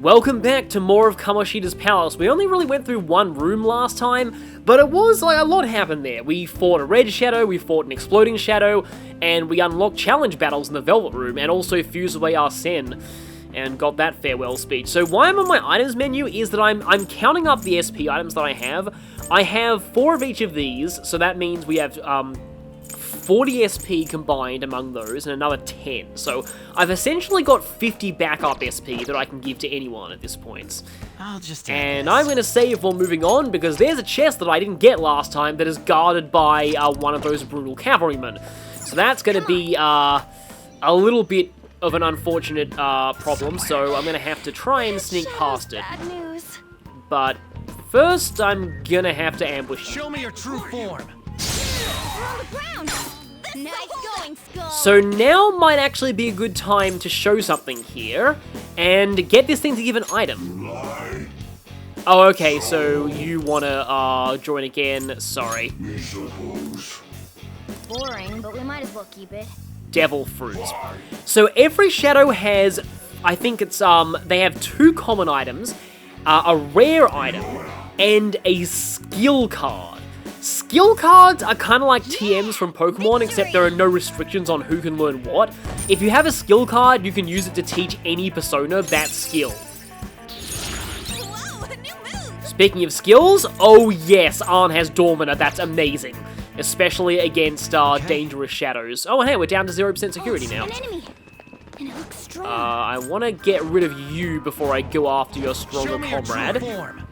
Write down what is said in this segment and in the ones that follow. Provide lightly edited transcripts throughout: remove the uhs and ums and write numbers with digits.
Welcome back to more of Kamoshida's palace. We only really went through one room last time, but it was like a lot happened there. We fought a red shadow, we fought an exploding shadow, and we unlocked challenge battles in the Velvet Room, and also fused away Arsene, and got that farewell speech. So why I'm on my items menu is that I'm counting up the SP items that I have. I have 4 of each of these, so that means we have 40 SP combined among those, and another 10. So I've essentially got 50 backup SP that I can give to anyone at this point. I'll just and I'm going to save while moving on, because there's a chest that I didn't get last time that is guarded by one of those brutal cavalrymen. So that's going to be a little bit of an unfortunate problem, so I'm going to have to try and sneak past it. Bad news. But first, I'm going to have to ambush you. show me your true form. We're on the ground. Nice going, Skull. So now might actually be a good time to show something here, and get this thing to give an item. Oh, okay, so you wanna join again, sorry. Boring, but we might as well keep it. Devil fruit. So every shadow has, I think it's, they have 2 common items, a rare item, and a skill card. Skill cards are kind of like TMs from Pokemon, except there are no restrictions on who can learn what. If you have a skill card, you can use it to teach any persona that skill. Whoa, a new move. Speaking of skills, oh yes, Arn has Dormina, that's amazing. Especially against dangerous shadows. Oh hey, we're down to 0% security now. An enemy. And it looks strong. I want to get rid of you before I go after your stronger Show me your comrade. true form.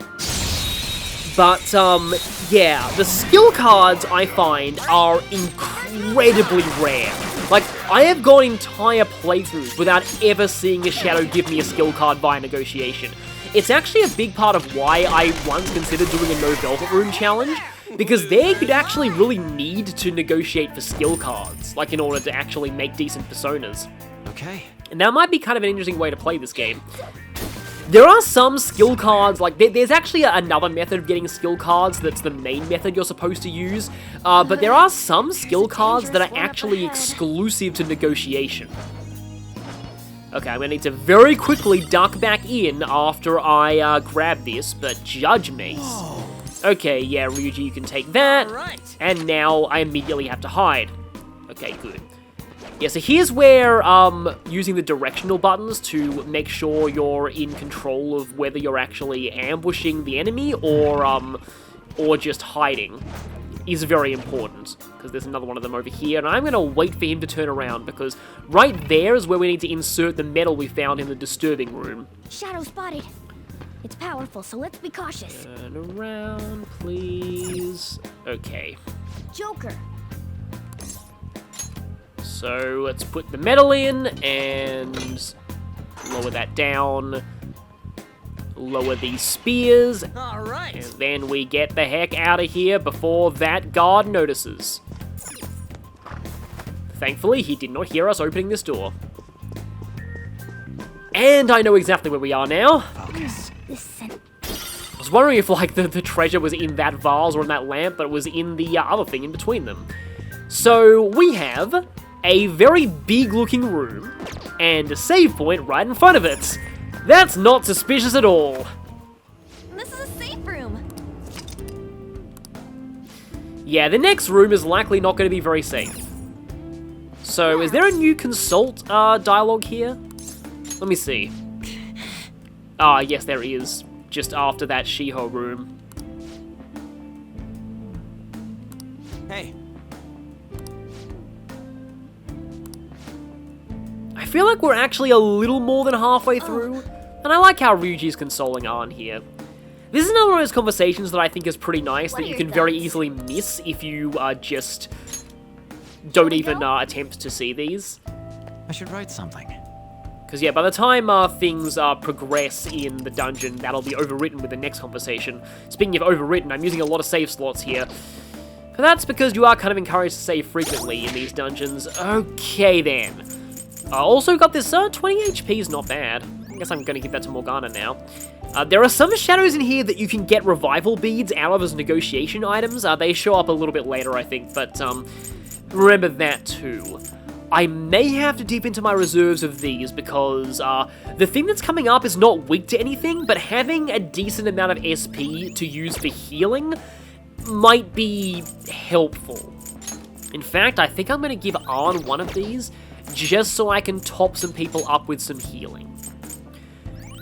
But, yeah, the skill cards, I find, are incredibly rare. Like, I have gone entire playthroughs without ever seeing a shadow give me a skill card via negotiation. It's actually a big part of why I once considered doing a No Velvet Room challenge, because there you'd actually really need to negotiate for skill cards, like in order to actually make decent personas. Okay. And that might be kind of an interesting way to play this game. There are some skill cards, like, there's actually another method of getting skill cards that's the main method you're supposed to use, but there are some skill cards that are actually exclusive to negotiation. Okay, I'm gonna need to very quickly duck back in after I grab this, but judge me. Okay, yeah, Ryuji, you can take that, Alright. and now I immediately have to hide. Okay, good. Yeah, so here's where using the directional buttons to make sure you're in control of whether you're actually ambushing the enemy or just hiding is very important, because there's another one of them over here, and I'm going to wait for him to turn around, because right there is where we need to insert the medal we found in the disturbing room. Shadow spotted. It's powerful, so let's be cautious. Turn around, please. Okay. Joker. So let's put the medal in and lower that down. Lower these spears, and Alright. then we get the heck out of here before that guard notices. Thankfully, he did not hear us opening this door. And I know exactly where we are now. Focus. This scent. I was wondering if like the treasure was in that vase or in that lamp, but it was in the other thing in between them. So we have a very big looking room and a save point right in front of it. That's not suspicious at all. This is a safe room. Yeah, the next room is likely not going to be very safe. So, is there a new consult dialogue here? Let me see. Ah, yes, there is. Just after that Shiho room. Hey. I feel like we're actually a little more than halfway through, and I like how Ryuji's consoling Arn here. This is another one of those conversations that I think is pretty nice, What that are you your can very thoughts? easily miss if you just don't even attempt to see these. I should write something. Because yeah, by the time things progress in the dungeon, that'll be overwritten with the next conversation. Speaking of overwritten, I'm using a lot of save slots here. But that's because you are kind of encouraged to save frequently in these dungeons. Okay then. Also got this 20 HP is not bad. I guess I'm going to give that to Morgana now. There are some shadows in here that you can get revival beads out of as negotiation items. They show up a little bit later, I think, but remember that too. I may have to dip into my reserves of these because the thing that's coming up is not weak to anything, but having a decent amount of SP to use for healing might be helpful. In fact, I think I'm going to give Arn one of these just so I can top some people up with some healing.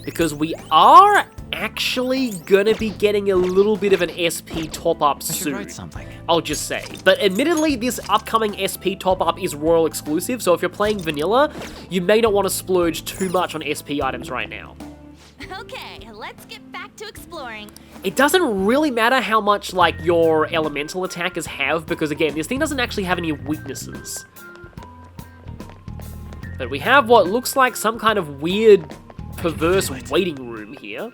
Because we are actually gonna be getting a little bit of an SP top-up soon. I should write something. I'll just say. But admittedly, this upcoming SP top-up is Royal exclusive, so if you're playing vanilla, you may not want to splurge too much on SP items right now. Okay, let's get back to exploring. It doesn't really matter how much, like, your elemental attackers have, because again, this thing doesn't actually have any weaknesses. But we have what looks like some kind of weird, perverse waiting room here.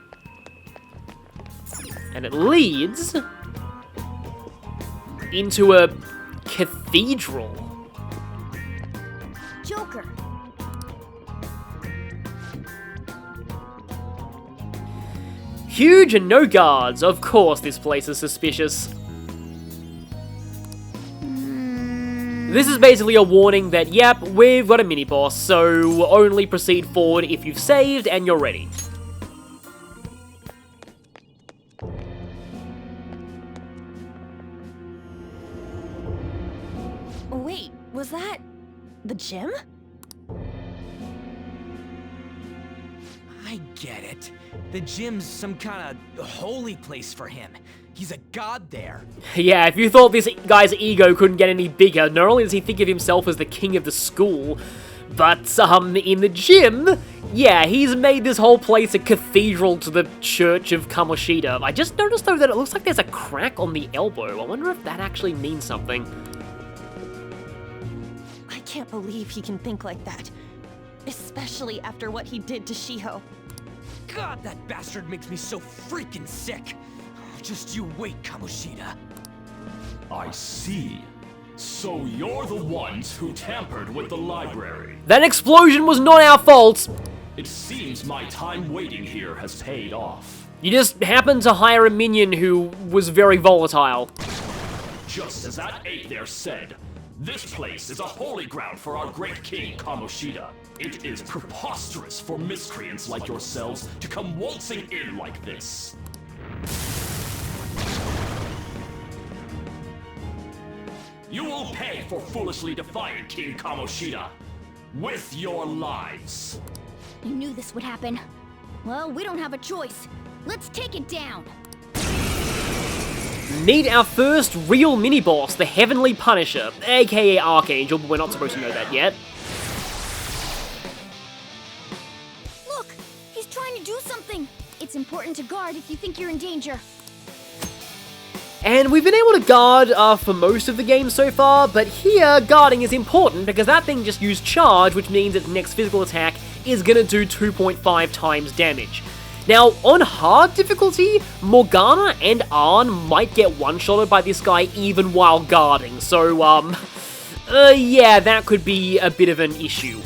And it leads into a cathedral. Joker. Huge and no guards. Of course this place is suspicious. This is basically a warning that, yep, we've got a mini-boss, so only proceed forward if you've saved and you're ready. Wait, was that the gym? I get it. The gym's some kind of holy place for him. He's a god there. Yeah, if you thought this guy's ego couldn't get any bigger, not only does he think of himself as the king of the school, but, in the gym, yeah, he's made this whole place a cathedral to the Church of Kamoshida. I just noticed, though, that it looks like there's a crack on the elbow. I wonder if that actually means something. I can't believe he can think like that. Especially after what he did to Shiho. God, that bastard makes me so freaking sick. Just you wait, Kamoshida. I see. So you're the ones who tampered with the library. That explosion was not our fault! It seems my time waiting here has paid off. You just happened to hire a minion who was very volatile. Just as that ape there said, this place is a holy ground for our great king, Kamoshida. It is preposterous for miscreants like yourselves to come waltzing in like this. You will pay for foolishly defying King Kamoshida with your lives. You knew this would happen. Well, we don't have a choice. Let's take it down. Meet our first real mini-boss, the Heavenly Punisher, aka Archangel, but we're not supposed to know that yet. Look, he's trying to do something. It's important to guard if you think you're in danger. And we've been able to guard for most of the game so far, but here, guarding is important because that thing just used charge, which means its next physical attack is gonna do 2.5 times damage. Now, on hard difficulty, Morgana and Arn might get one-shotted by this guy even while guarding, so, yeah, that could be a bit of an issue.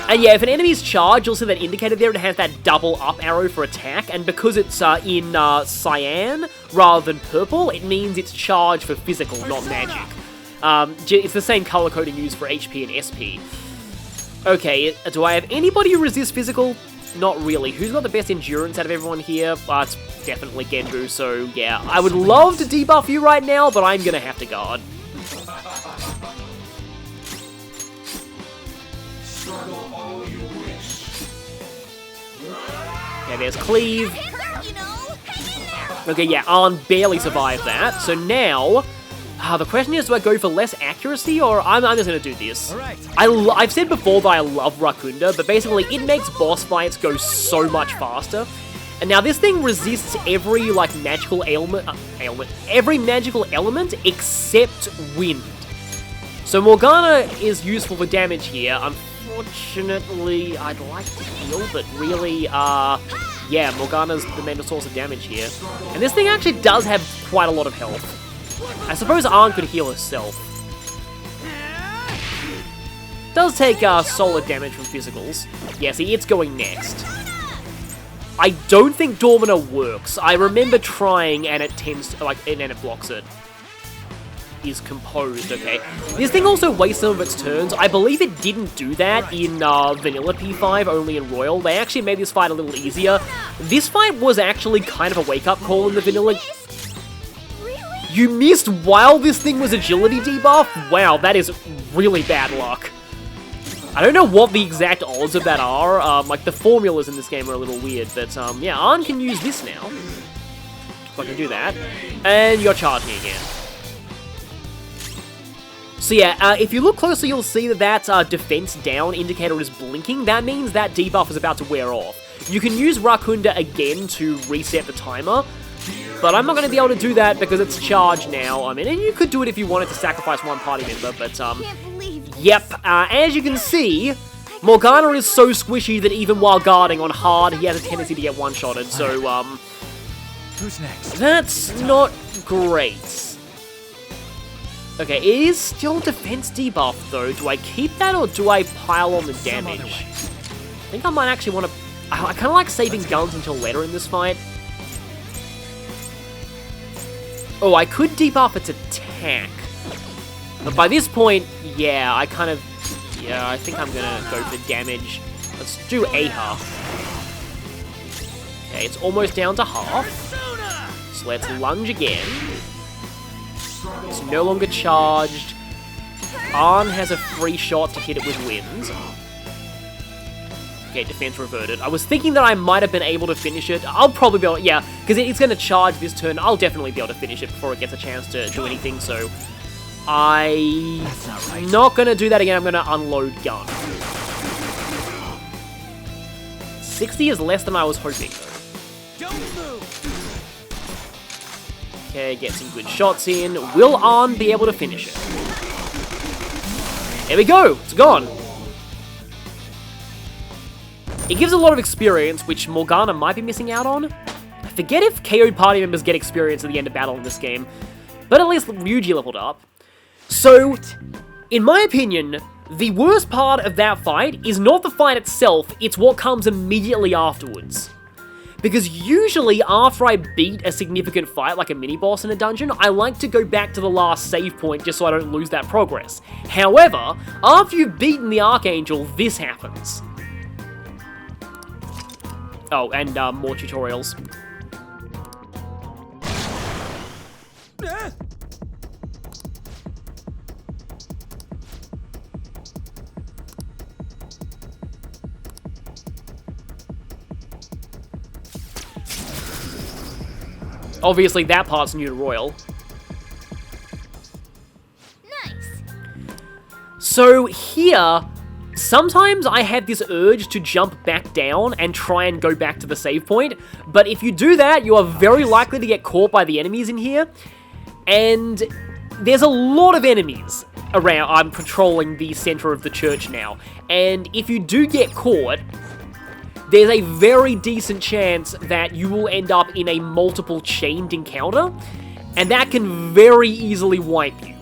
And yeah, if an enemy's charged, you'll see that indicated there, it has that double up arrow for attack, and because it's in cyan rather than purple, it means it's charged for physical, not magic. It's the same color coding used for HP and SP. Okay, do I have anybody who resists physical? Not really. Who's got the best endurance out of everyone here? It's definitely Genbu, so yeah. I would love to debuff you right now, but I'm gonna have to guard. Okay, there's Cleave. Okay, yeah, Arn barely survived that. So now, the question is, do I go for less accuracy, or I'm just gonna do this. I've said before that I love Rakunda, but basically it makes boss fights go so much faster. And now this thing resists every, like, magical every magical element except wind. So Morgana is useful for damage here. Unfortunately, I'd like to heal, but really, yeah, Morgana's the main source of damage here. And this thing actually does have quite a lot of health. I suppose Arn could heal herself. Does take solid damage from physicals. Yeah, see, it's going next. I don't think Dormina works. I remember trying and it tends to, like, and it blocks it. is composed, okay? This thing also wastes some of its turns. I believe it didn't do that in Vanilla P5, only in Royal. They actually made this fight a little easier. This fight was actually kind of a wake-up call in the Vanilla. Really? You missed while this thing was agility debuff? Wow, that is really bad luck. I don't know what the exact odds of that are. Like, the formulas in this game are a little weird, but, yeah, Arn can use this now. So I can do that. And you're charging again. So yeah, if you look closely, you'll see that that defense down indicator is blinking. That means that debuff is about to wear off. You can use Rakunda again to reset the timer, but I'm not going to be able to do that because it's charged now. I mean, and you could do it if you wanted to sacrifice one party member, but, Can't believe this. yep, as you can see, Morgana is so squishy that even while guarding on hard, he has a tendency to get one-shotted, so, Who's next? that's not great. Okay, it is still defense debuff, though. Do I keep that, or do I pile on the damage? I think I might actually want to... I kind of like saving guns until later in this fight. Oh, I could debuff its attack. But by this point, yeah, I kind of... Yeah, I think I'm gonna go for damage. Let's do a half. Okay, it's almost down to half. So let's lunge again. It's no longer charged. Arn has a free shot to hit it with wind. Okay, defense reverted. I was thinking that I might have been able to finish it. I'll probably be able... Yeah, because it's going to charge this turn. I'll definitely be able to finish it before it gets a chance to do anything, so... I'm not going to do that again. I'm going to unload gun. 60 is less than I was hoping, though. Don't move. Okay, get some good shots in. Will Arn be able to finish it? There we go! It's gone! It gives a lot of experience, which Morgana might be missing out on. I forget if KO'd party members get experience at the end of battle in this game, but at least Ryuji leveled up. So, in my opinion, the worst part of that fight is not the fight itself, it's what comes immediately afterwards. Because usually, after I beat a significant fight, like a mini-boss in a dungeon, I like to go back to the last save point just so I don't lose that progress. However, after you've beaten the Archangel, this happens. Oh, and more tutorials. Obviously, that part's new to Royal. Nice. So here, sometimes I have this urge to jump back down and try and go back to the save point, but if you do that, you are very likely to get caught by the enemies in here, and there's a lot of enemies around. I'm patrolling the center of the church now, and if you do get caught, there's a very decent chance that you will end up in a multiple chained encounter, and that can very easily wipe you.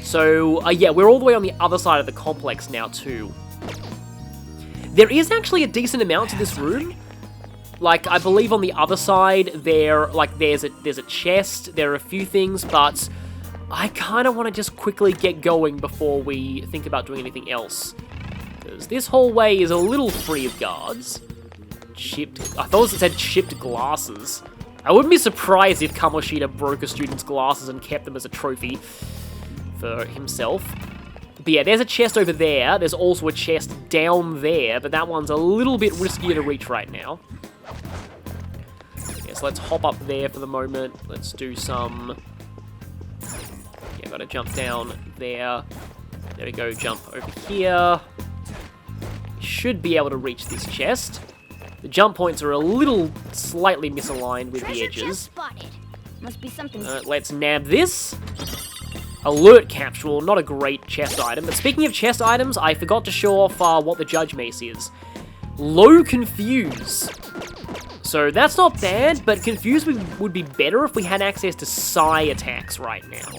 So, yeah, we're all the way on the other side of the complex now, too. There is actually a decent amount to this room. Like, I believe on the other side, there's a chest, there are a few things, but I kind of want to just quickly get going before we think about doing anything else. Because this hallway is a little free of guards. I thought it said chipped glasses. I wouldn't be surprised if Kamoshida broke a student's glasses and kept them as a trophy for himself. But yeah, there's a chest over there. There's also a chest down there, but that one's a little bit riskier to reach right now. Yeah, so let's hop up there for the moment. Let's do some... Yeah, gotta jump down there. There we go, jump over here. Should be able to reach this chest. The jump points are a little slightly misaligned with the Treasure edges. chest spotted. Must be something. Let's nab this. Alert capsule, not a great chest item. But speaking of chest items, I forgot to show off what the Judge Mace is. Low Confuse. So that's not bad, but Confuse would be better if we had access to Psi attacks right now.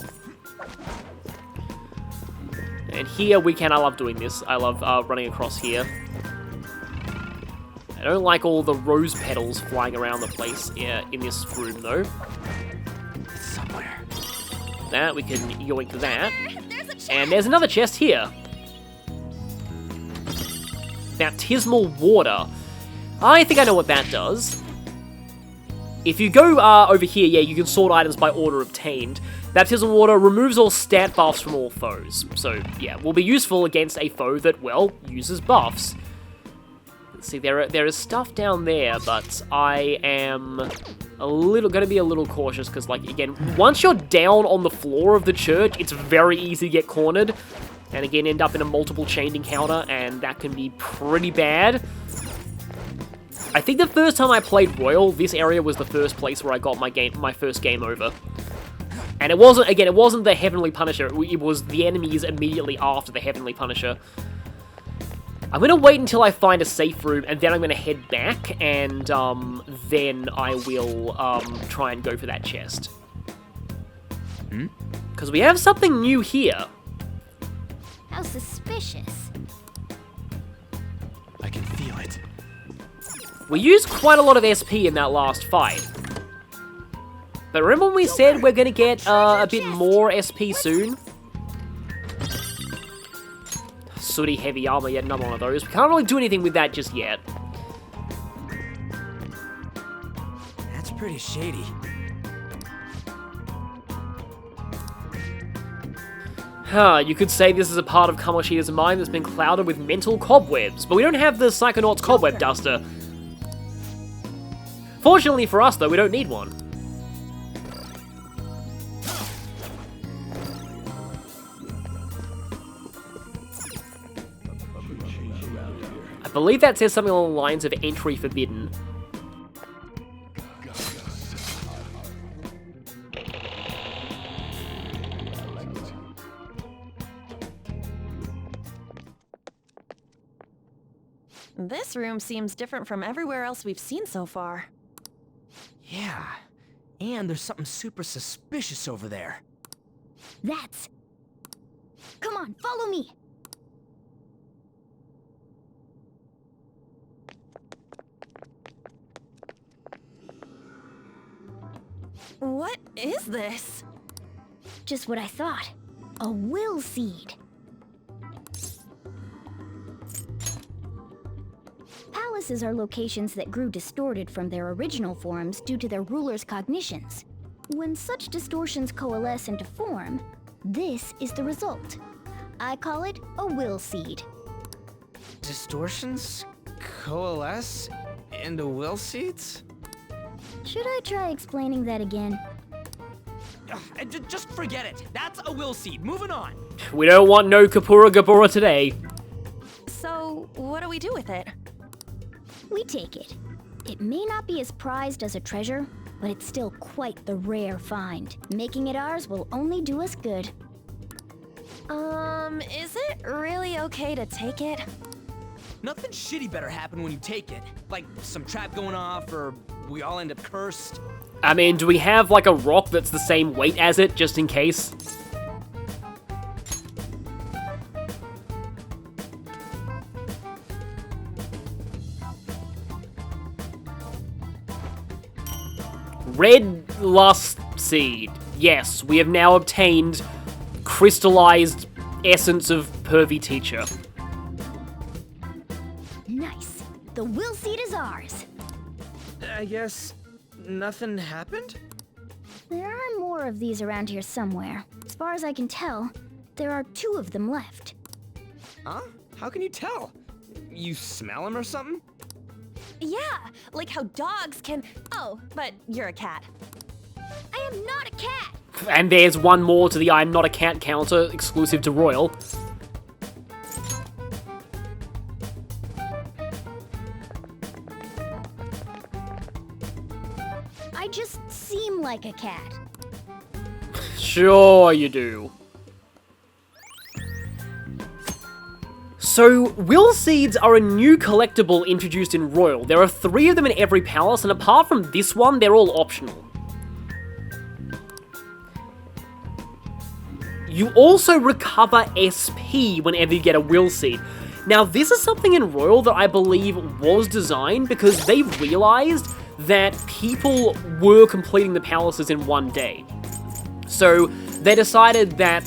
And here we can, I love doing this. I love running across here. I don't like all the rose petals flying around the place in this room, though. It's somewhere. that. We can yoink that. There's a chest! And there's another chest here. Baptismal water. I think I know what that does. If you go over here, yeah, you can sort items by order obtained. Baptismal water removes all stat buffs from all foes. So, yeah, will be useful against a foe that, well, uses buffs. Let's see, there is stuff down there, but I am gonna be a little cautious, because, like, again, once you're down on the floor of the church, it's very easy to get cornered. And again, end up in a multiple chained encounter, and that can be pretty bad. I think the first time I played Royal, this area was the first place where I got my first game over. And it wasn't the Heavenly Punisher, it was the enemies immediately after the Heavenly Punisher. I'm gonna wait until I find a safe room, and then I'm gonna head back, and then I will try and go for that chest. Because we have something new here. How suspicious. I can feel it. We used quite a lot of SP in that last fight. But remember when we said we're gonna get a bit more SP soon? Sooty heavy armor, yet another one of those. We can't really do anything with that just yet. That's pretty shady. You could say this is a part of Kamoshida's mind that's been clouded with mental cobwebs, but we don't have the Psychonaut's cobweb duster. Fortunately for us, though, we don't need one. I believe that says something along the lines of entry forbidden. This room seems different from everywhere else we've seen so far. Yeah. And there's something super suspicious over there. That's... Come on, follow me! What is this? Just what I thought. A will seed. Palaces are locations that grew distorted from their original forms due to their rulers' cognitions. When such distortions coalesce into form, this is the result. I call it a will seed. Distortions coalesce into will seeds? Should I try explaining that again? Just forget it. That's a will seed. Moving on. We don't want no Kapura Gabura today. So, what do we do with it? We take it. It may not be as prized as a treasure, but it's still quite the rare find. Making it ours will only do us good. Is it really okay to take it? Nothing shitty better happen when you take it. Like some trap going off, or we all end up cursed. I mean, do we have like a rock that's the same weight as it, just in case? Red Lust Seed. Yes, we have now obtained crystallized essence of Pervy Teacher. Nice. The will seed is ours. I guess nothing happened? There are more of these around here somewhere. As far as I can tell, there are 2 of them left. Huh? How can you tell? You smell them or something? Yeah, like how dogs can... Oh, but you're a cat. I am not a cat! And there's one more to the I'm not a cat counter, exclusive to Royal. I just seem like a cat. Sure you do. So, will seeds are a new collectible introduced in Royal. There are 3 of them in every palace, and apart from this one, they're all optional. You also recover SP whenever you get a will seed. Now, this is something in Royal that I believe was designed because they realized that people were completing the palaces in one day. So, they decided that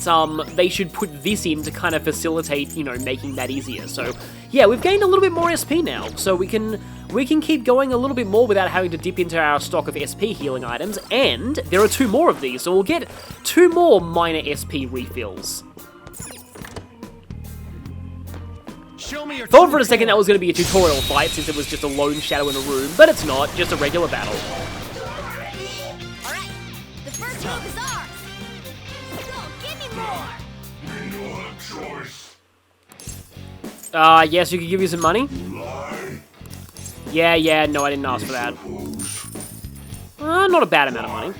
they should put this in to kind of facilitate, you know, making that easier. So yeah, we've gained a little bit more SP now, so we can keep going a little bit more without having to dip into our stock of SP healing items, and there are 2 more of these, so we'll get 2 more minor SP refills. Show me your Thought for a second that was going to be a tutorial fight since it was just a lone shadow in a room, but it's not, just a regular battle. Alright, the first move is ours! Go, give me more! We don't have choice. Yes, you could give you some money? Lie. Yeah, no, I didn't ask for that. Not a bad amount of money.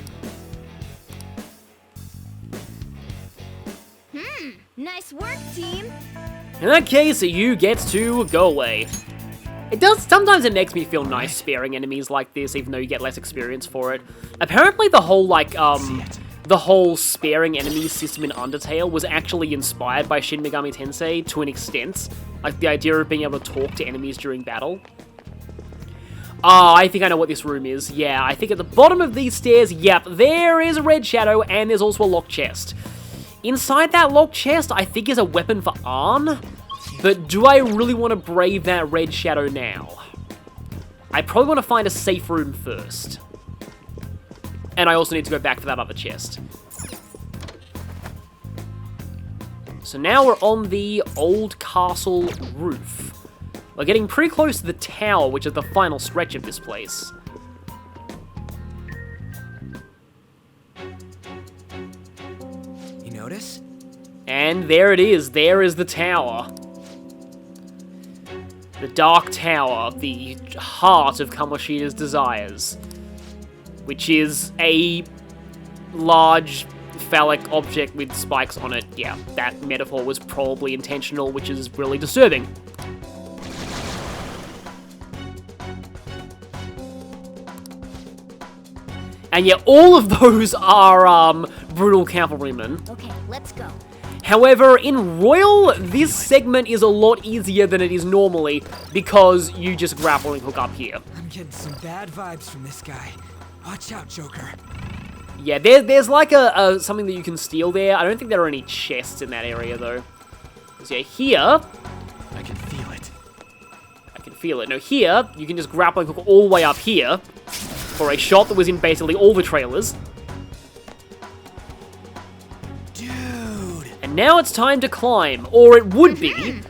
Nice work, team! In that case, you get to go away. Sometimes it makes me feel nice sparing enemies like this, even though you get less experience for it. Apparently the whole, like, the whole sparing enemies system in Undertale was actually inspired by Shin Megami Tensei to an extent. Like, the idea of being able to talk to enemies during battle. I think I know what this room is. Yeah, I think at the bottom of these stairs, yep, there is a red shadow, and there's also a locked chest. Inside that locked chest, I think, is a weapon for Arn, but do I really want to brave that red shadow now? I probably want to find a safe room first. And I also need to go back for that other chest. So now we're on the old castle roof. We're getting pretty close to the tower, which is the final stretch of this place. Notice? And there it is. There is the tower. The Dark Tower, the heart of Kamoshida's desires. Which is a large phallic object with spikes on it. Yeah, that metaphor was probably intentional, which is really disturbing. And yeah, all of those are, brutal cavalrymen. Okay, let's go. However, in Royal, this segment is a lot easier than it is normally, because you just grapple and hook up here. I'm getting some bad vibes from this guy. Watch out, Joker. Yeah, there's like a something that you can steal there. I don't think there are any chests in that area, though. Because yeah, here... I can feel it. I can feel it. No, here, you can just grapple and hook all the way up here, for a shot that was in basically all the trailers. Dude! And now it's time to climb, or it would be,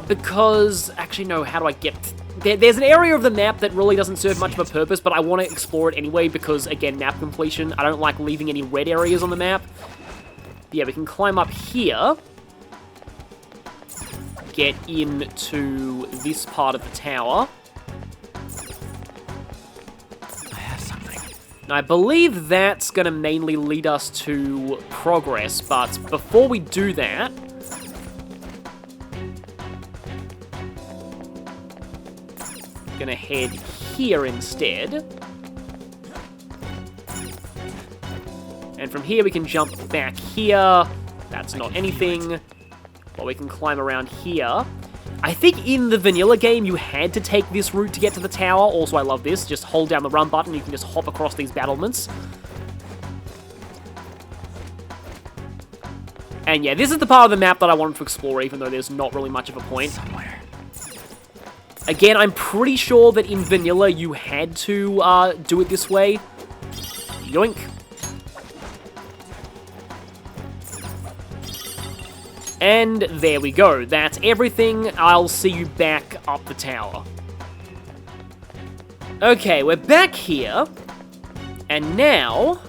because... Actually, no, how do I get... There's an area of the map that really doesn't serve much of a purpose, but I want to explore it anyway because, again, map completion. I don't like leaving any red areas on the map. Yeah, we can climb up here. Get into this part of the tower. I have something. Now, I believe that's going to mainly lead us to progress, but before we do that... Gonna head here instead. And from here we can jump back here. That's not anything. Or we can climb around here. I think in the vanilla game you had to take this route to get to the tower. Also, I love this. Just hold down the run button, you can just hop across these battlements. And yeah, this is the part of the map that I wanted to explore, even though there's not really much of a point. Somewhere. Again, I'm pretty sure that in vanilla you had to do it this way. Yoink. And there we go. That's everything. I'll see you back up the tower. Okay, we're back here. And now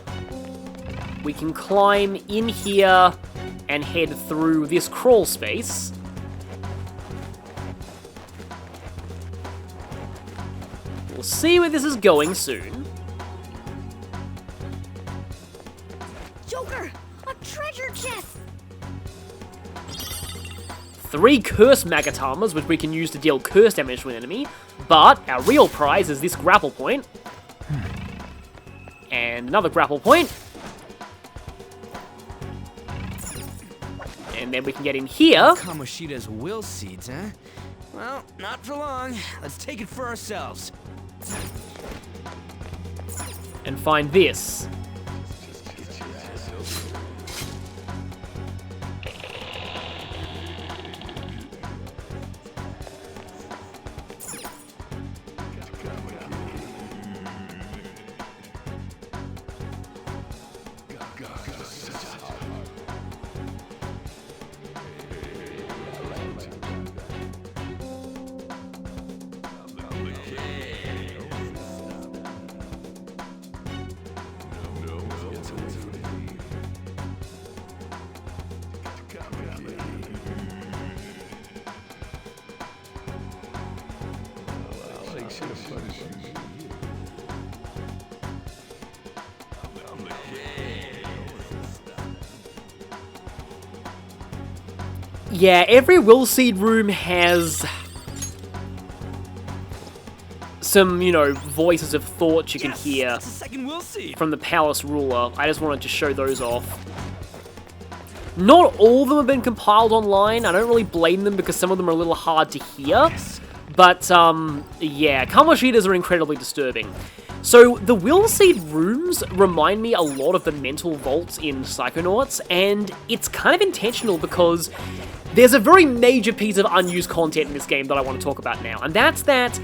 we can climb in here and head through this crawl space. We'll see where this is going soon. Joker! A treasure chest! 3 curse Magatamas, which we can use to deal curse damage to an enemy. But our real prize is this grapple point. And another grapple point. And then we can get in here. Kamoshida's will seeds, huh? Well, not for long. Let's take it for ourselves. And find this. Yeah, every Will Seed room has some, you know, voices of thought you can hear That's a second will see. from the Palace Ruler. I just wanted to show those off. Not all of them have been compiled online. I don't really blame them because some of them are a little hard to hear. But, yeah, Kamoshidas are incredibly disturbing. So, the Will Seed rooms remind me a lot of the mental vaults in Psychonauts, and it's kind of intentional because there's a very major piece of unused content in this game that I want to talk about now, and that's that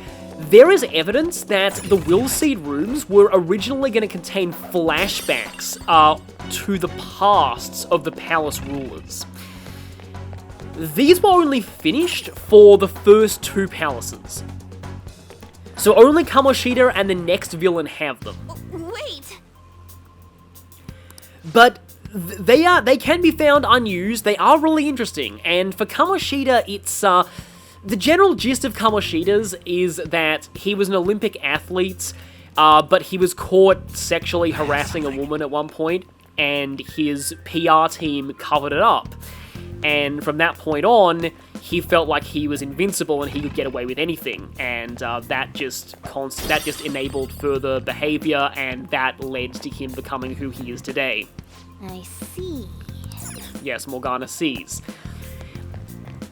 there is evidence that the Will Seed rooms were originally going to contain flashbacks to the pasts of the Palace Rulers. These were only finished for the first 2 palaces. So only Kamoshida and the next villain have them. Wait! But they can be found unused, they are really interesting, and for Kamoshida, it's, the general gist of Kamoshida's is that he was an Olympic athlete, but he was caught sexually harassing a woman at one point, and his PR team covered it up. And from that point on, he felt like he was invincible and he could get away with anything, and that just enabled further behavior, and that led to him becoming who he is today. I see. Yes, Morgana sees.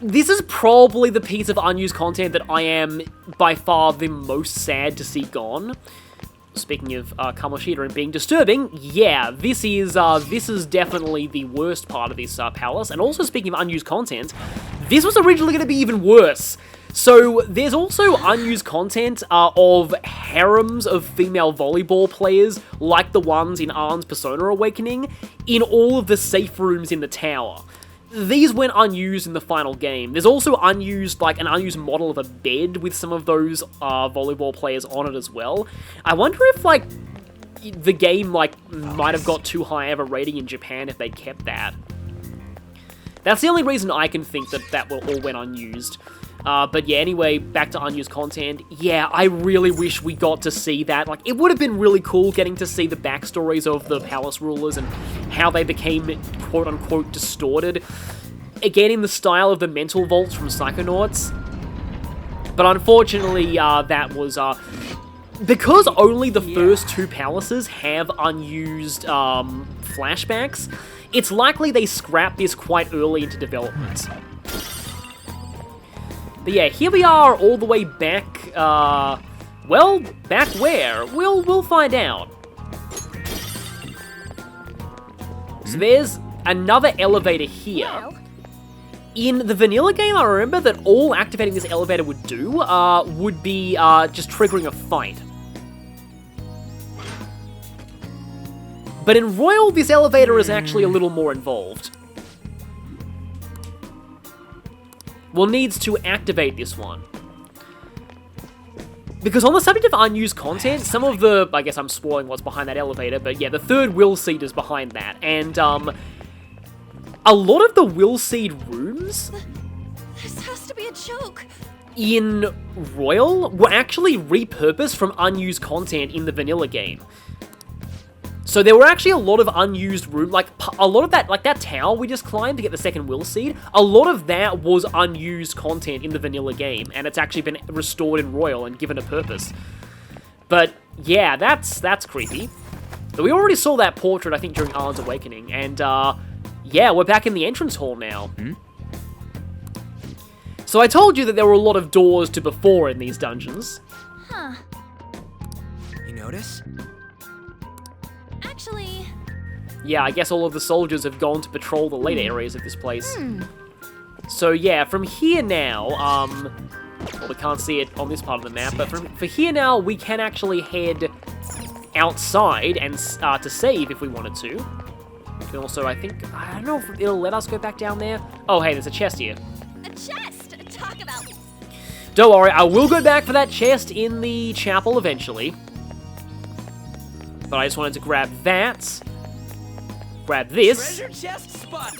This is probably the piece of unused content that I am by far the most sad to see gone. Speaking of Kamoshida and being disturbing, yeah, this is definitely the worst part of this palace. And also, speaking of unused content, this was originally going to be even worse. So there's also unused content of harems of female volleyball players, like the ones in Arn's Persona Awakening, in all of the safe rooms in the tower. These went unused in the final game. There's also an unused model of a bed with some of those volleyball players on it as well. I wonder if, like, the game, like, might have got too high of a rating in Japan if they kept that. That's the only reason I can think that all went unused. But yeah, anyway, back to unused content. Yeah, I really wish we got to see that. Like, it would have been really cool getting to see the backstories of the Palace Rulers and how they became, quote-unquote, distorted. Again, in the style of the mental vaults from Psychonauts. But unfortunately, that was, because only the first 2 palaces have unused, flashbacks, it's likely they scrapped this quite early into development. But yeah, here we are all the way back, well, back where? We'll find out. So there's another elevator here. Well, In the vanilla game, I remember that all activating this elevator would do, would be, just triggering a fight. But in Royal, this elevator is actually a little more involved. Well, needs to activate this one. Because on the subject of unused content, some of the... I guess I'm spoiling what's behind that elevator, but yeah, the third Will Seed is behind that. And, a lot of the Will Seed rooms... This has to be a joke. In Royal were actually repurposed from unused content in the vanilla game. So there were actually a lot of unused room, like a lot of that, like that tower we just climbed to get the second Will Seed, a lot of that was unused content in the vanilla game, and it's actually been restored in Royal and given a purpose. But yeah, that's creepy. But we already saw that portrait, I think, during Arn's Awakening, and yeah, we're back in the entrance hall now. So I told you that there were a lot of doors to before in these dungeons. huh. You notice? Actually, Yeah, I guess all of the soldiers have gone to patrol the later areas of this place. So yeah, from here now, well, we can't see it on this part of the map, but for here now, we can actually head outside and to save if we wanted to. We can also, I don't know if it'll let us go back down there. Oh, hey, there's a chest here. a chest. Talk about. Don't worry, I will go back for that chest in the chapel eventually. But I just wanted to grab that. Grab this. Treasure chest spot.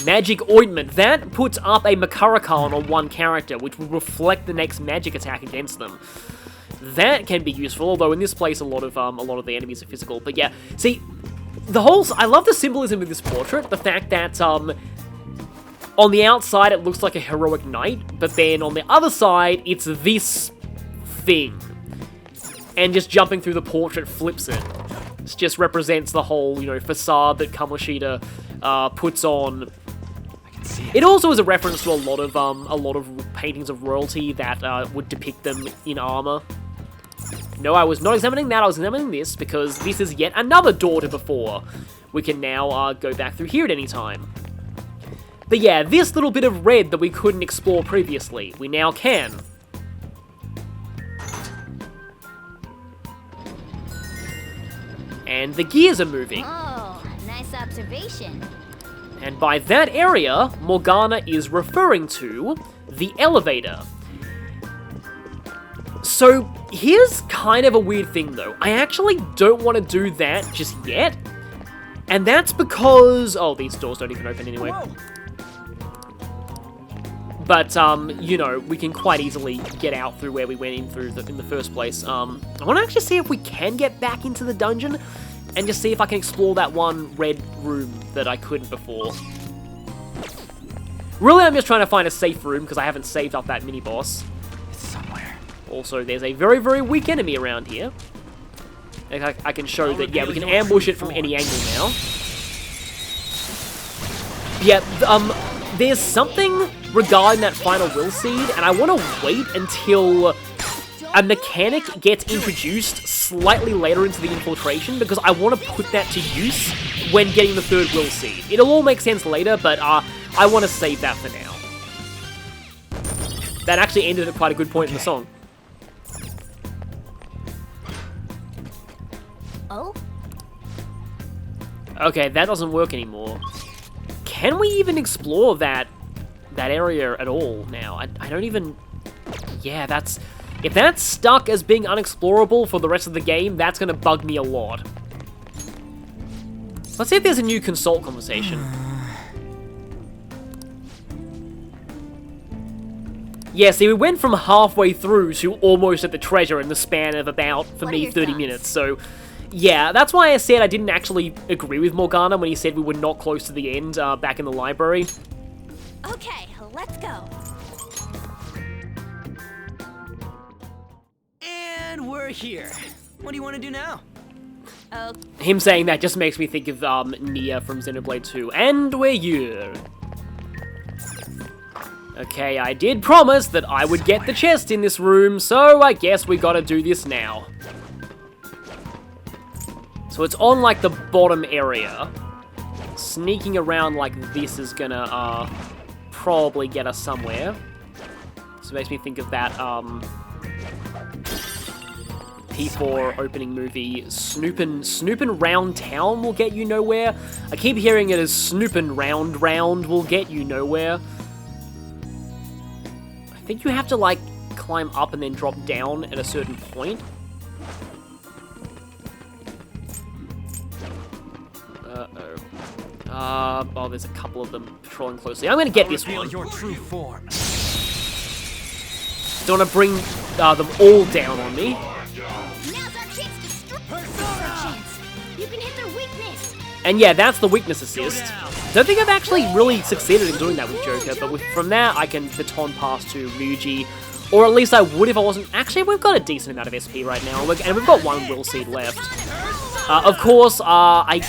Magic Ointment. That puts up a Makarakan on one character, which will reflect the next magic attack against them. That can be useful, although in this place a lot of the enemies are physical. But yeah, see, I love the symbolism of this portrait. The fact that, on the outside it looks like a heroic knight, but then on the other side, it's this thing. And just jumping through the portrait flips it. This just represents the whole, you know, facade that Kamoshida puts on. It also is a reference to a lot of paintings of royalty that would depict them in armor. No, I was not examining that, I was examining this, because this is yet another door to before. We can now go back through here at any time. But yeah, this little bit of red that we couldn't explore previously, we now can. And the gears are moving. Oh, nice observation. And by that area, Morgana is referring to the elevator. So, here's kind of a weird thing though. I actually don't want to do that just yet. And that's because... oh, these doors don't even open anyway. Whoa. But, you know, we can quite easily get out through where we went in through in the first place. I want to actually see if we can get back into the dungeon and just see if I can explore that one red room that I couldn't before. Really, I'm just trying to find a safe room because I haven't saved up that mini-boss. It's somewhere. Also, there's a very, very weak enemy around here. I can show that, yeah, we can ambush it from any angle now. Yeah, there's something regarding that final will seed, and I want to wait until a mechanic gets introduced slightly later into the infiltration, because I want to put that to use when getting the third will seed. It'll all make sense later, but I want to save that for now. That actually ended at quite a good point in the song. Oh? Okay, that doesn't work anymore. Can we even explore that area at all now? I don't even... yeah, that's... if that's stuck as being unexplorable for the rest of the game, that's going to bug me a lot. Let's see if there's a new consult conversation. Yeah, see, we went from halfway through to almost at the treasure in the span of about, for me, 30 minutes, so... yeah, that's why I said I didn't actually agree with Morgana when he said we were not close to the end back in the library. Okay, let's go. And we're here. What do you want to do now? Oh, Him saying that just makes me think of Nia from Xenoblade 2. And we're here. Okay, I did promise that I would get the chest in this room, so I guess we gotta do this now. So it's on, like, the bottom area. Sneaking around like this is gonna, probably get us somewhere. So it makes me think of that, P4 opening movie, Snoopin' Round Town will get you nowhere. I keep hearing it as Snoopin' Round will get you nowhere. I think you have to, like, climb up and then drop down at a certain point. Oh, there's a couple of them patrolling closely. I'm gonna get this one. Your true form. Don't want to bring them all down on me. now's our chance to strike. Chance. You can hit their weakness. And yeah, that's the weakness assist. Don't think I've actually really succeeded in doing that with Joker, but from that I can baton pass to Ryuji. Or at least I would if I wasn't... actually, we've got a decent amount of SP right now, and we've got one will seed left. Of course, I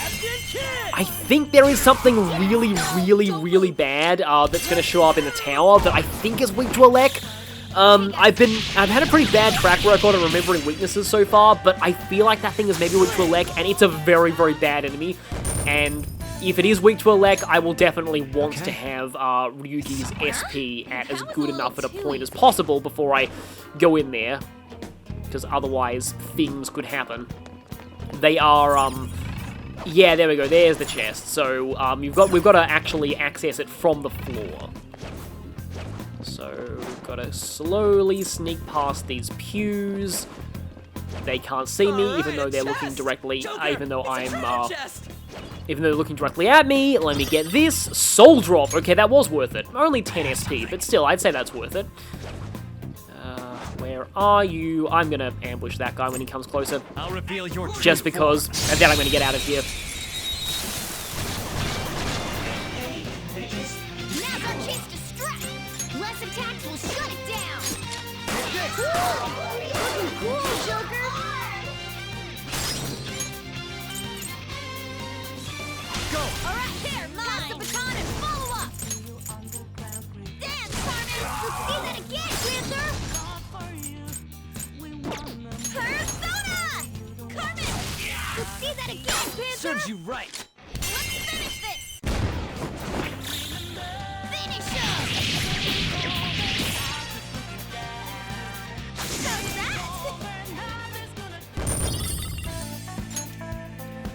think there is something really bad that's going to show up in the tower that I think is weak to Elec. I've had a pretty bad track record of remembering weaknesses so far, but I feel like that thing is maybe weak to Elec, and it's a very bad enemy. And if it is weak to Elec, I will definitely want to have Ryuji's SP at as good enough at a point as possible before I go in there, because otherwise things could happen. They are, yeah, there we go, there's the chest. So, we've got to actually access it from the floor. So, we've got to slowly sneak past these pews. They can't see me, even though they're looking directly, even though they're looking directly at me. Let me get this. Soul Drop. Okay, that was worth it. Only 10 SP, but still, I'd say that's worth it. Where are you? I'm gonna ambush that guy when he comes closer. I'll reveal your Just because, and then I'm gonna get out of here. Persona! Carmen! Let's see that again, Panther! Serves you right. Let's finish this! Finish him! How's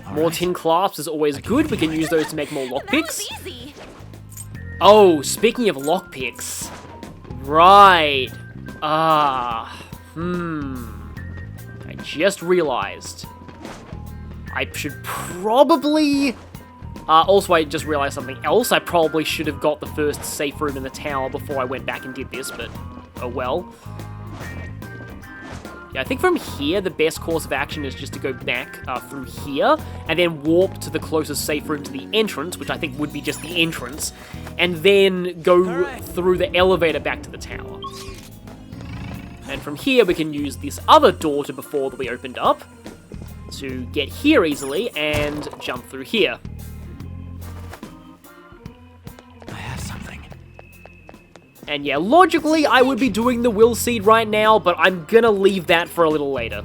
that? More tin clasps is always good. We can use those to make more That lockpicks. was easy! Oh, speaking of lockpicks. Right. I just realized. I should probably... also, I just realized something else. I probably should have got the first safe room in the tower before I went back and did this, but oh well. Yeah, I think from here, the best course of action is just to go back through here, and then warp to the closest safe room to the entrance, which I think would be just the entrance, and then go through the elevator back to the tower. And from here, we can use this other door to before that we opened up to get here easily and jump through here. I have something. And yeah, logically, I would be doing the will seed right now, but I'm gonna leave that for a little later.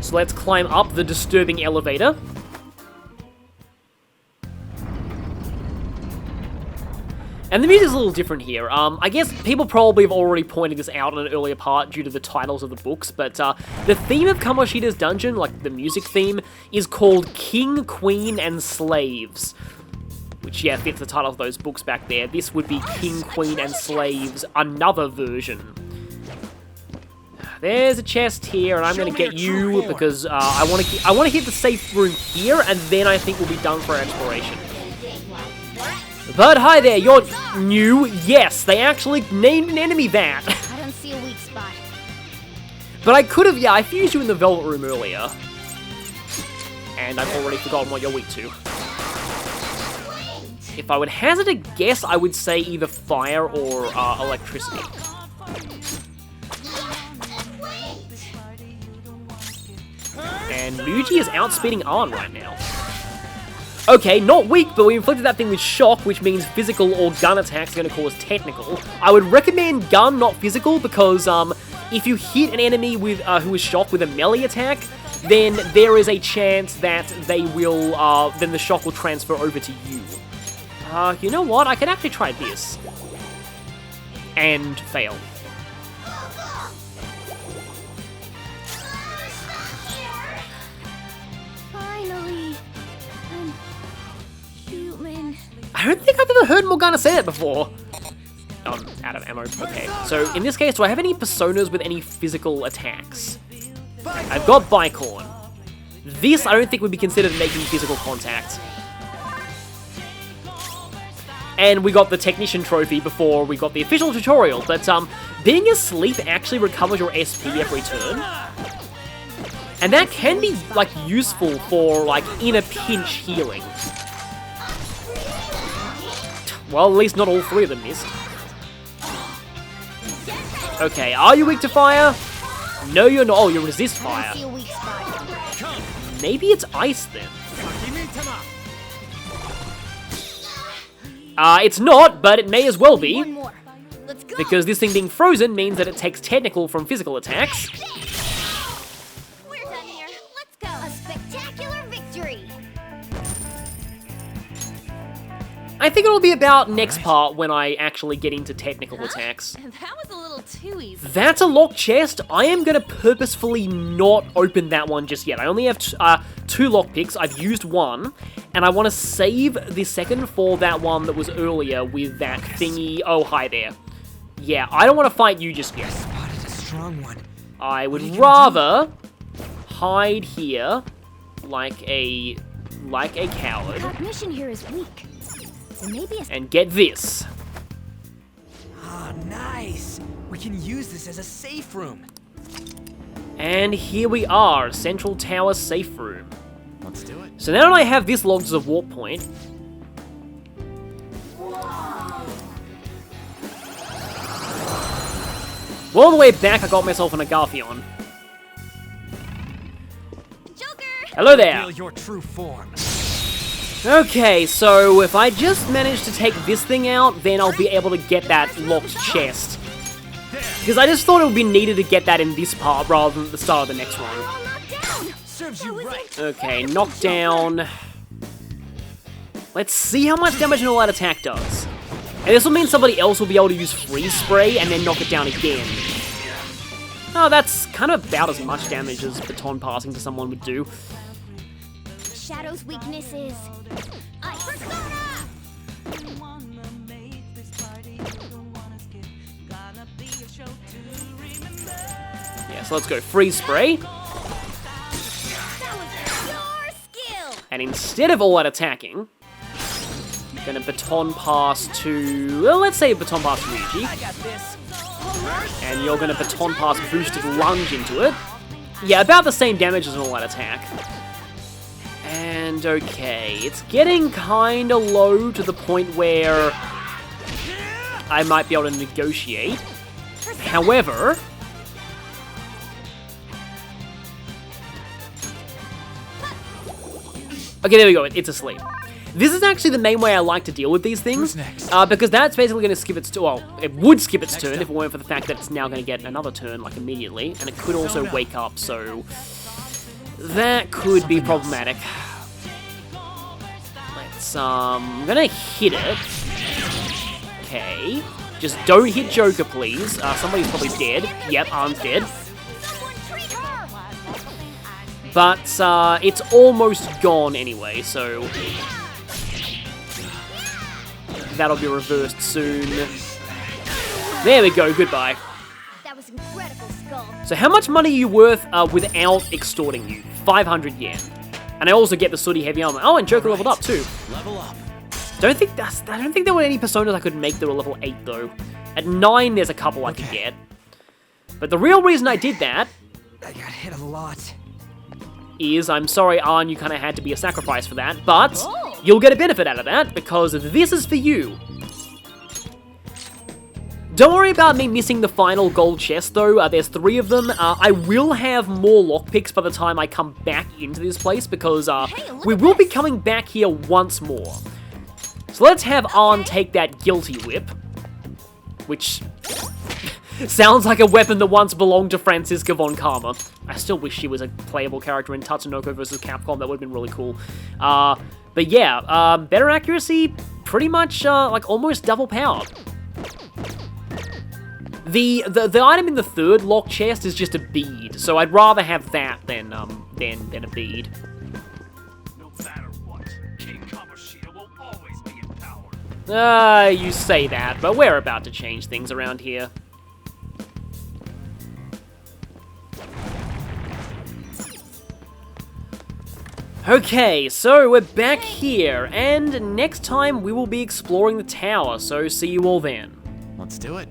So let's climb up the disturbing elevator. And the music's a little different here. I guess people probably have already pointed this out in an earlier part due to the titles of the books, but the theme of Kamoshida's dungeon, like the music theme, is called King, Queen, and Slaves. Which, yeah, fits the title of those books back there. This would be King, Queen, and Slaves, another version. There's a chest here, and I'm going to get you because I want to hit the safe room here, and then I think we'll be done for our exploration. But hi there, you're new? Yes, they actually named an enemy that. I don't see a weak spot. But I could have, yeah, I fused you in the Velvet Room earlier. And I've already forgotten what you're weak to. If I would hazard a guess, I would say either fire or electricity. And Muji is outspeeding Arn right now. Okay, not weak, but we inflicted that thing with shock, which means physical or gun attacks are going to cause technical. I would recommend gun, not physical, because if you hit an enemy with who is shocked with a melee attack, then there is a chance that they will, then the shock will transfer over to you. You know what? I can actually try this. And fail. Finally, I'm human. I don't think I've ever heard Morgana say that before. I'm out of ammo. Okay, so in this case, do I have any personas with any physical attacks? I've got Bicorn. This I don't think would be considered making physical contact. And we got the Technician Trophy before we got the official tutorial, but being asleep actually recovers your SP every turn. And that can be, like, useful for, like, in a pinch healing. Well, at least not all three of them missed. Okay, are you weak to fire? No, you're not. Oh, you resist fire. I see a weak spot. Maybe it's ice then. It's not, but it may as well be. One more. Let's go. Because this thing being frozen means that it takes technical from physical attacks. We're done here. Let's go. A spectacular victory. I think it'll be about next part when I actually get into technical attacks. That was a little too easy. That's a locked chest. I am going to purposefully not open that one just yet. I only have two lockpicks. I've used one. And I want to save the second for that one that was earlier with that thingy. Oh, hi there. Yeah, I don't want to fight you just yet. Spotted a strong one. I would rather hide here like a coward Cognition here is weak. So maybe a and get this. Ah, nice. We can use this as a safe room. And here we are, Central Tower safe room. Let's do it. So now that I have this logged as a warp point, well, on the way back, I got myself an Agarthion. Joker. Hello there. Feel your true form. Okay, so if I just manage to take this thing out, then I'll be able to get that locked chest. Because I just thought it would be needed to get that in this part rather than at the start of the next one. All knocked down! Serves you right. Okay, knockdown. Let's see how much damage an all-out attack does. And this will mean somebody else will be able to use freeze spray and then knock it down again. Oh, that's kind of about as much damage as baton passing to someone would do. Shadow's weakness is... Persona! Yeah, so let's go freeze spray. That was pure skill! And instead of all-out attacking, I'm gonna baton pass to... Well, let's say baton pass to Luigi. I got this. And you're gonna baton pass boosted lunge into it. Yeah, about the same damage as an all-out attack. And okay, it's getting kinda low to the point where I might be able to negotiate. However... Okay, there we go, it's asleep. This is actually the main way I like to deal with these things, Who's next? because that's basically going to skip its... Well, it would skip its turn if it weren't for the fact that it's now going to get another turn, like, immediately, and it could also wake up, so... That could be problematic. Let's, I'm gonna hit it. Okay. Just don't hit Joker, please. Somebody's probably dead. Yep, Arm's dead. Someone treat her! But, it's almost gone anyway, so... That'll be reversed soon. There we go, goodbye. That was incredible, Skull. So how much money are you worth without extorting you? 500 yen. And I also get the sooty heavy armor. Oh, and Joker leveled up too. Level up. I don't think there were any personas I could make that were level 8 though. At 9 there's a couple I could get. But the real reason I did that I got hit a lot. is, I'm sorry, Arn, you kind of had to be a sacrifice for that, but you'll get a benefit out of that, because this is for you. Don't worry about me missing the final gold chest, though. There's 3 of them. I will have more lockpicks by the time I come back into this place, because we will be coming back here once more. So let's have Arn take that guilty whip, which... sounds like a weapon that once belonged to Franziska von Karma. I still wish she was a playable character in Tatsunoko vs. Capcom. That would have been really cool. But yeah, better accuracy, pretty much like almost double power. The item in the 3rd lock chest is just a bead, so I'd rather have that than a bead. No matter what, King Kamoshida will always be in power. You say that, but we're about to change things around here. Okay, so we're back here, and next time we will be exploring the tower, so see you all then. Let's do it.